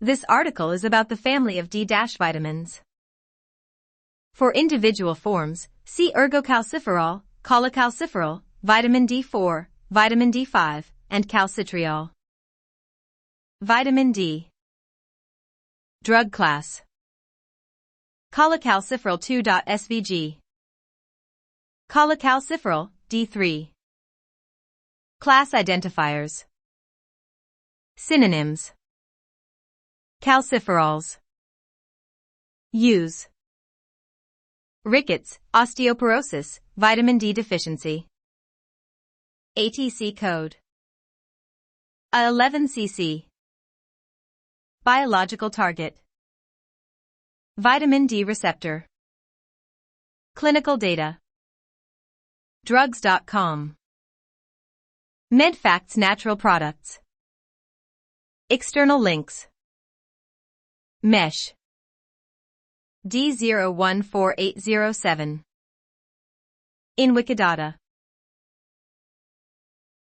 This article is about the family of D-vitamins. For individual forms, see ergocalciferol, cholecalciferol, vitamin D4, vitamin D5, and calcitriol. Vitamin D. Drug class. Cholecalciferol 2.svg. Cholecalciferol, D3. Class identifiers. Synonyms. Calciferols. Use. Rickets, osteoporosis, vitamin D deficiency. ATC code. A11cc. Biological target. Vitamin D receptor. Clinical data. Drugs.com. MedFacts natural products. External links. Mesh. D014807. In Wikidata.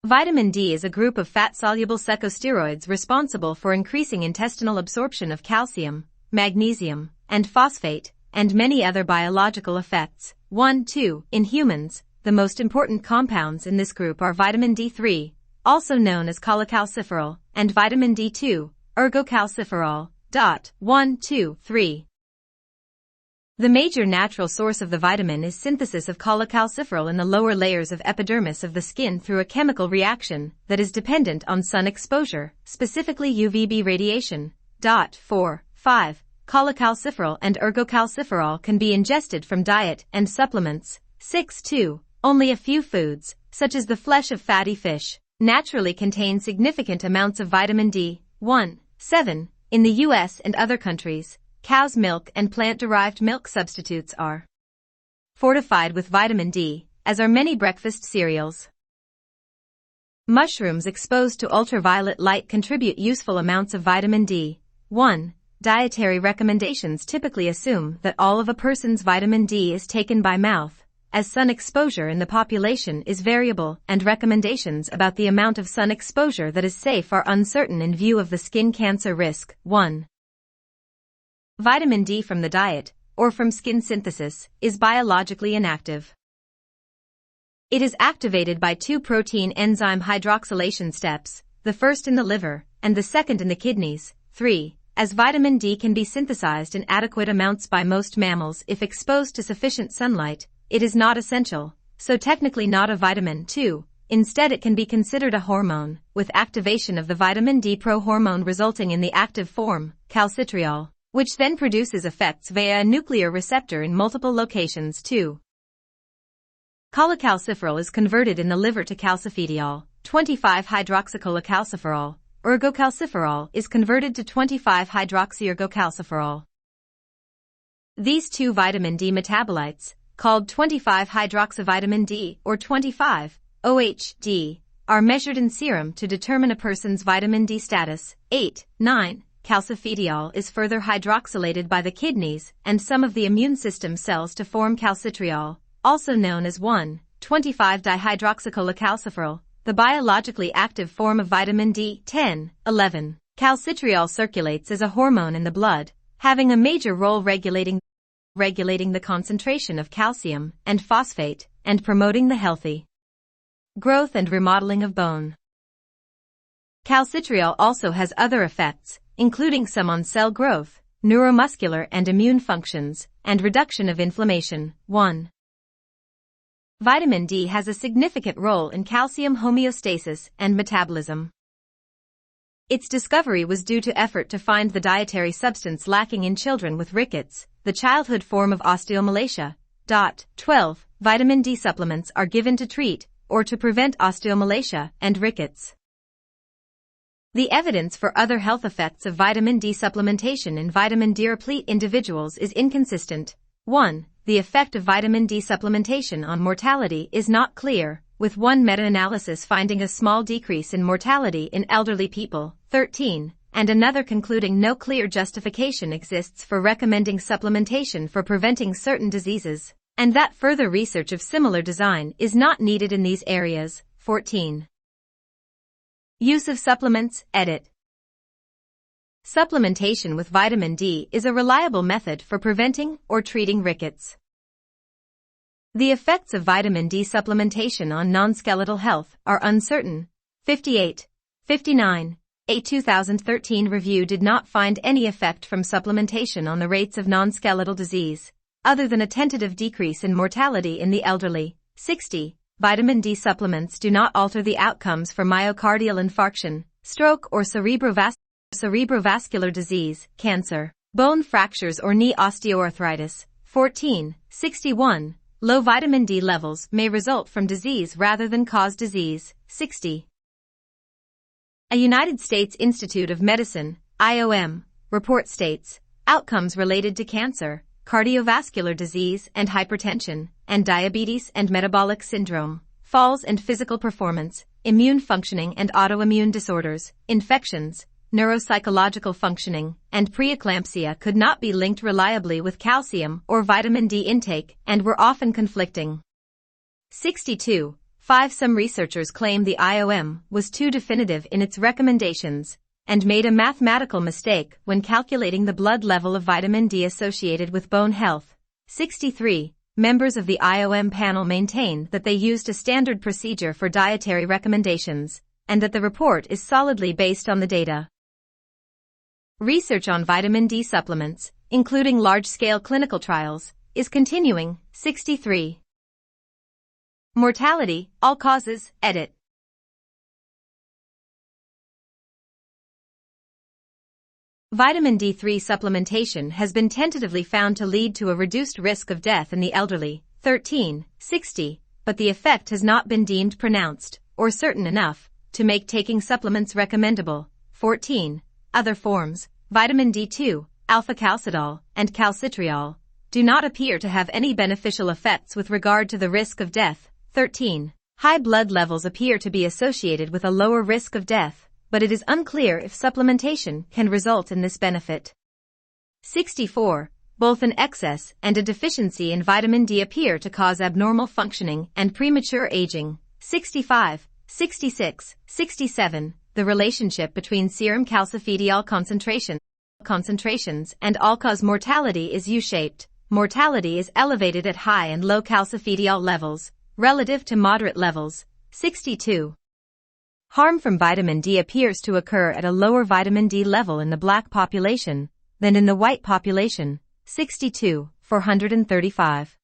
Vitamin D is a group of fat-soluble corticosteroids responsible for increasing intestinal absorption of calcium, magnesium, and phosphate, and many other biological effects. 1-2. In humans, the most important compounds in this group are vitamin D3, also known as cholecalciferol, and vitamin D2, ergocalciferol. 1, 2, 3. The major natural source of the vitamin is synthesis of cholecalciferol in the lower layers of epidermis of the skin through a chemical reaction that is dependent on sun exposure, specifically UVB radiation. 4, 5. Cholecalciferol and ergocalciferol can be ingested from diet and supplements. 6, 2. Only a few foods, such as the flesh of fatty fish, naturally contain significant amounts of vitamin D. 1, 7. In the US and other countries, cow's milk and plant-derived milk substitutes are fortified with vitamin D, as are many breakfast cereals. Mushrooms exposed to ultraviolet light contribute useful amounts of vitamin D. 1. Dietary recommendations typically assume that all of a person's vitamin D is taken by mouth, as sun exposure in the population is variable and recommendations about the amount of sun exposure that is safe are uncertain in view of the skin cancer risk. 1. Vitamin D from the diet, or from skin synthesis, is biologically inactive. It is activated by two protein enzyme hydroxylation steps, the first in the liver, and the second in the kidneys. 3. As vitamin D can be synthesized in adequate amounts by most mammals if exposed to sufficient sunlight, it is not essential, so technically not a vitamin. 2. Instead it can be considered a hormone, with activation of the vitamin D prohormone resulting in the active form, calcitriol, which then produces effects via a nuclear receptor in multiple locations. 2. Cholecalciferol is converted in the liver to calcifediol, 25-hydroxycholecalciferol. Ergocalciferol is converted to 25-hydroxyergocalciferol. These two vitamin D metabolites, called 25-hydroxyvitamin D or 25-OHD, are measured in serum to determine a person's vitamin D status. 8, 9. Calcifediol is further hydroxylated by the kidneys and some of the immune system cells to form calcitriol, also known as 1,25-dihydroxycholecalciferol, the biologically active form of vitamin D. 10, 11. Calcitriol circulates as a hormone in the blood, having a major role regulating the concentration of calcium and phosphate, and promoting the healthy growth and remodeling of bone. Calcitriol also has other effects, including some on cell growth, neuromuscular and immune functions, and reduction of inflammation. 1. Vitamin D has a significant role in calcium homeostasis and metabolism. Its discovery was due to effort to find the dietary substance lacking in children with rickets, the childhood form of osteomalacia. 12. Vitamin D supplements are given to treat or to prevent osteomalacia and rickets. The evidence for other health effects of vitamin D supplementation in vitamin D-replete individuals is inconsistent. 1. The effect of vitamin D supplementation on mortality is not clear, with one meta-analysis finding a small decrease in mortality in elderly people. 13. And another concluding no clear justification exists for recommending supplementation for preventing certain diseases, and that further research of similar design is not needed in these areas. 14. Use of supplements, edit. Supplementation with vitamin D is a reliable method for preventing or treating rickets. The effects of vitamin D supplementation on non-skeletal health are uncertain. 58. 59. A 2013 review did not find any effect from supplementation on the rates of non-skeletal disease, other than a tentative decrease in mortality in the elderly. 60. Vitamin D supplements do not alter the outcomes for myocardial infarction, stroke or cerebrovascular disease, cancer, bone fractures or knee osteoarthritis. 14. 61. Low vitamin D levels may result from disease rather than cause disease. 60. A United States Institute of Medicine, IOM, report states, outcomes related to cancer, cardiovascular disease and hypertension, and diabetes and metabolic syndrome, falls and physical performance, immune functioning and autoimmune disorders, infections, neuropsychological functioning, and preeclampsia could not be linked reliably with calcium or vitamin D intake and were often conflicting. 62. 5. Some researchers claim the IOM was too definitive in its recommendations and made a mathematical mistake when calculating the blood level of vitamin D associated with bone health. 63. Members of the IOM panel maintain that they used a standard procedure for dietary recommendations and that the report is solidly based on the data. Research on vitamin D supplements, including large-scale clinical trials, is continuing. 63. Mortality, all causes, edit. Vitamin D3 supplementation has been tentatively found to lead to a reduced risk of death in the elderly. 13. 60. But the effect has not been deemed pronounced or certain enough to make taking supplements recommendable. 14. Other forms, vitamin D2, alpha-calcidol, and calcitriol, do not appear to have any beneficial effects with regard to the risk of death. 13. High blood levels appear to be associated with a lower risk of death, but it is unclear if supplementation can result in this benefit. 64. Both an excess and a deficiency in vitamin D appear to cause abnormal functioning and premature aging. 65. 66. 67. The relationship between serum calcifidiol concentrations and all-cause mortality is U-shaped. Mortality is elevated at high and low calcifidiol levels, relative to moderate levels. 62. Harm from vitamin D appears to occur at a lower vitamin D level in the black population than in the white population. 62. 435.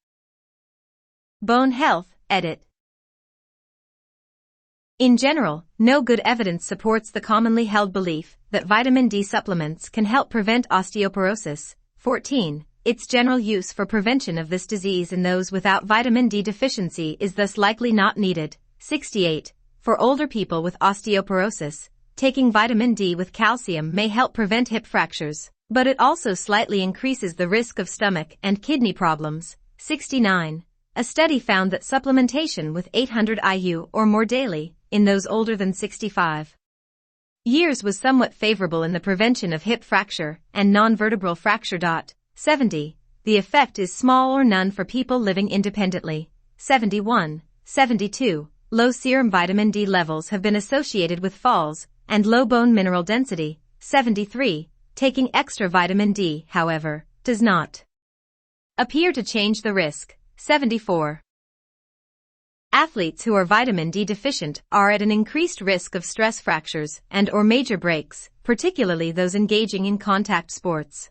Bone health, edit. In general, no good evidence supports the commonly held belief that vitamin D supplements can help prevent osteoporosis. 14. Its general use for prevention of this disease in those without vitamin D deficiency is thus likely not needed. 68. For older people with osteoporosis, taking vitamin D with calcium may help prevent hip fractures, but it also slightly increases the risk of stomach and kidney problems. 69. A study found that supplementation with 800 IU or more daily in those older than 65 years was somewhat favorable in the prevention of hip fracture and non-vertebral fracture. 70. The effect is small or none for people living independently. 71. 72. Low serum vitamin D levels have been associated with falls and low bone mineral density. 73. Taking extra vitamin D, however, does not appear to change the risk. 74. Athletes who are vitamin D deficient are at an increased risk of stress fractures and/or major breaks, particularly those engaging in contact sports.